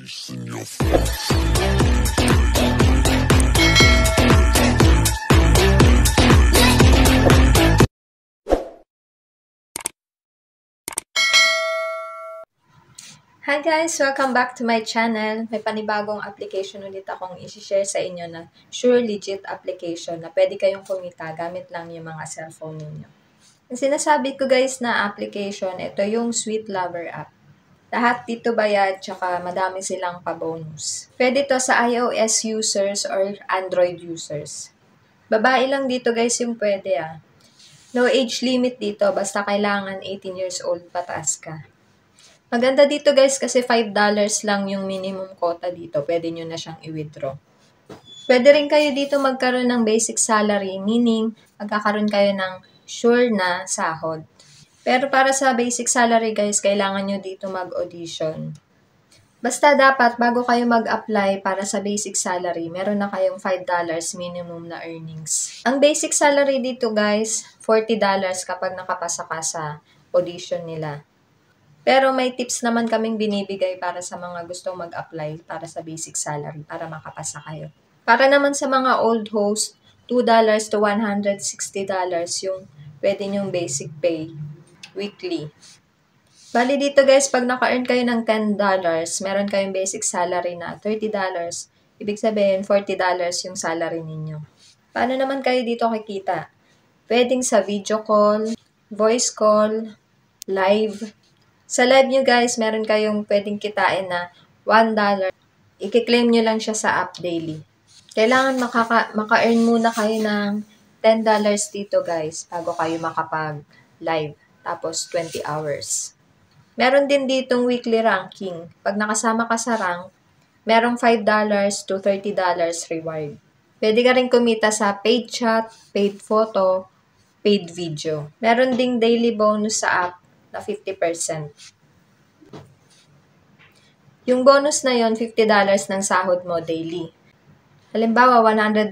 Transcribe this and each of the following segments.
face in your face. Hi guys! Welcome back to my channel. May panibagong application ulit akong i-share sa inyo na sure legit application na pwede kayong kumita gamit lang yung mga cellphone ninyo. Ang sinasabi ko guys na application, ito yung Sweet Lover app. Lahat dito bayad, tsaka madami silang pa-bonus. Pwede to sa iOS users or Android users. Babae lang dito guys yung pwede . No age limit dito, basta kailangan 18 years old pataas ka. Maganda dito guys kasi $5 lang yung minimum quota dito. Pwede nyo na siyang i-withdraw. Pwede rin kayo dito magkaroon ng basic salary, meaning magkakaroon kayo ng sure na sahod. Pero para sa basic salary guys, kailangan nyo dito mag-audition. Basta dapat bago kayo mag-apply para sa basic salary, meron na kayong $5 minimum na earnings. Ang basic salary dito guys, $40 kapag nakapasa ka sa audition nila. Pero may tips naman kaming binibigay para sa mga gustong mag-apply para sa basic salary para makapasa kayo. Para naman sa mga old host, $2 to $160 yung pwede nyong basic pay weekly. Bali dito guys, pag naka-earn kayo ng $10, meron kayong basic salary na $30. Ibig sabihin, $40 yung salary ninyo. Paano naman kayo dito kikita? Pwedeng sa video call, voice call, live. Sa live nyo guys, meron kayong pwedeng kitain na $1. I-claim nyo lang siya sa app daily. Kailangan maka-earn muna kayo ng $10 dito guys bago kayo makapag-live. Tapos 20 hours. Meron din ditong weekly ranking. Pag nakasama ka sa rank, merong $5 to $30 reward. Pwede ka rin kumita sa paid chat, paid photo, paid video. Meron ding daily bonus sa app na 50%. Yung bonus na yon $50 ng sahod mo daily. Halimbawa, $100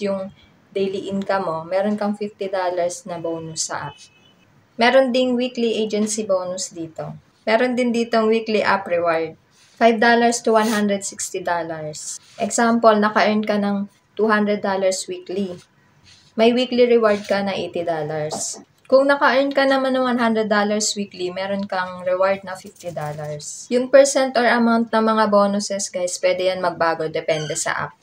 yung daily income mo, meron kang $50 na bonus sa app. Meron ding weekly agency bonus dito. Meron din ditong weekly app reward. $5 to $160. Example, naka-earn ka ng $200 weekly. May weekly reward ka na $80. Kung naka-earn ka naman ng $100 weekly, meron kang reward na $50. Yung percent or amount ng mga bonuses, guys, pwede yan magbago, depende sa app.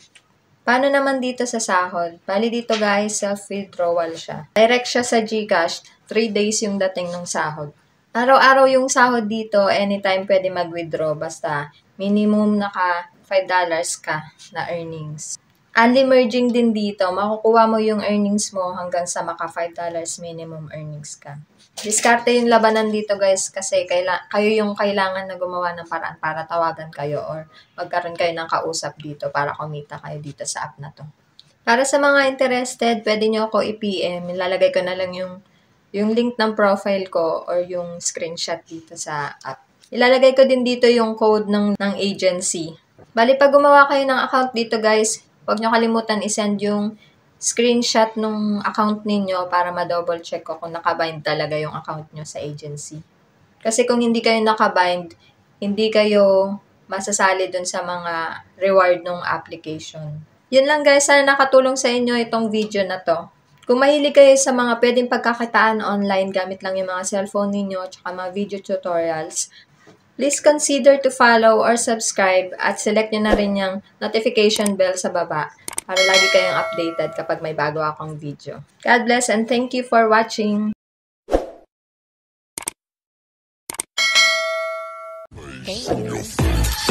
Paano naman dito sa sahod? Bali dito, guys, self-withdrawal siya. Direct siya sa GCash, 3 days yung dating ng sahod. Araw-araw yung sahod dito, anytime pwede mag-withdraw, basta minimum naka $5 ka na earnings. Only merging din dito, makukuha mo yung earnings mo hanggang sa maka $5 minimum earnings ka. Diskarte yung labanan dito guys kasi kayo yung kailangan na gumawa ng paraan para tawagan kayo or magkaroon kayo ng kausap dito para kumita kayo dito sa app na to. Para sa mga interested, pwede nyo ako i-PM. Ilalagay ko na lang yung link ng profile ko or yung screenshot dito sa app. Ilalagay ko din dito yung code ng agency. Bali, pag gumawa kayo ng account dito guys, huwag nyo kalimutan i-send yung screenshot ng account ninyo para ma-double check ko kung nakabind talaga yung account nyo sa agency. Kasi kung hindi kayo nakabind, hindi kayo masasali dun sa mga reward ng application. Yun lang guys, sana nakatulong sa inyo itong video na to. Kung mahilig kayo sa mga pwedeng pagkakitaan online gamit lang yung mga cellphone ninyo at mga video tutorials, please consider to follow or subscribe at select nyo na rin yung notification bell sa baba para lagi kayong updated kapag may bago akong video. God bless and thank you for watching! Face in your face.